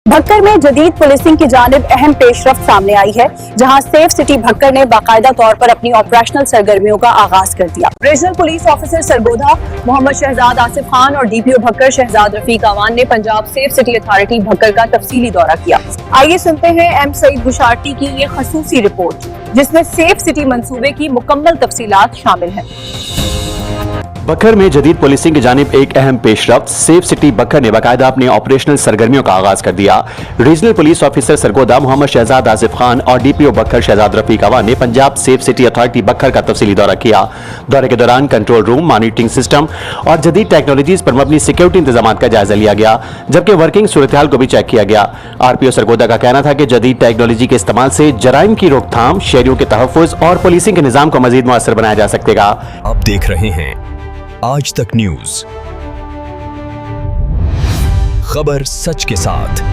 भक्कर में जदीद पुलिसिंग की जानिब अहम पेशरफ्त सामने आई है, जहां सेफ सिटी भक्कर ने बाकायदा तौर पर अपनी ऑपरेशनल सरगर्मियों का आगाज कर दिया। Regional police officer Sargodha Mohammad Shahzad Asif Khan और DPO भक्कर शहजाद रफीक अवान ने Punjab safe city authority Bhakkar का तफसीली दौरा किया। आइए सुनते हैं M सईद बुशारती की ये खसूसी रिपोर्ट, जिसमें सेफ सिटी मंसूबे की मुकम्मल तफसीलात शामिल है। बक्खर में जदीद पुलिसिंग की जानिब एक अहम पेशरफ्त, सेफ सिटी बक्खर ने बाकायदा अपनी ऑपरेशनल सरगर्मियों का आगाज कर दिया। Regional police officer Sargodha Mohammad Shahzad Asif Khan और DPO बक्खर शहजाद रफीक अवान ने Punjab safe city authority Bhakkar का तफसीली दौरा किया। दौरे के दौरान कंट्रोल रूम, मॉनिटरिंग सिस्टम और जदीद टेक्नोलॉजीज पर मबनी सिक्योरिटी इंतजाम का जायजा लिया गया, जबकि वर्किंग सूरत हाल को भी चेक किया गया। RPO सरगोदा का कहना था कि जदीद टेक्नोलॉजी के इस्तेमाल से जराइम की रोकथाम, शहरियों के तहफ़्फ़ुज़ और पुलिसिंग के निज़ाम को मजीद मुअस्सर बनाया जा सकेगा। आप देख रहे हैं आज तक न्यूज, खबर सच के साथ।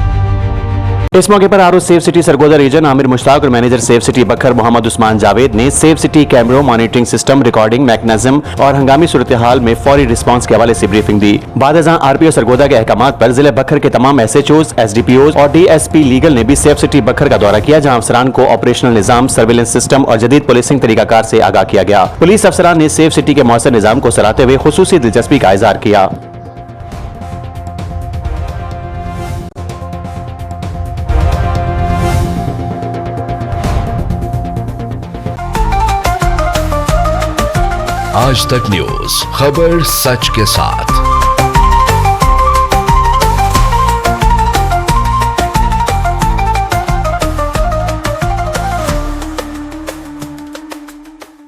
इस मौके पर R safe city Sargodha region Aamir Mushtaq और manager safe city Bhakkar Mohammad Usman Javed ने सेफ सिटी कैमरों, मॉनिटरिंग सिस्टम, रिकॉर्डिंग मैकेनिज्म और हंगामी सूरत हाल में फौरी रिस्पांस के हवाले से ब्रीफिंग दी। बादशाह RPO सरगोदा के अहकामात पर जिले बक्खर के तमाम SHOs, SDPOs और DSP लीगल ने भी सेफ सिटी बक्खर का दौरा किया, जहां अफसरान को ऑपरेशनल निजाम, सर्विलेंस सिस्टम और जदीद पुलिसिंग तरीकाकार से आगाह किया गया। पुलिस अफसरान ने सेफ सिटी के मौसर निजाम को सराहते हुए खुसूसी दिलचस्पी का इजहार किया। आज तक न्यूज, खबर सच के साथ।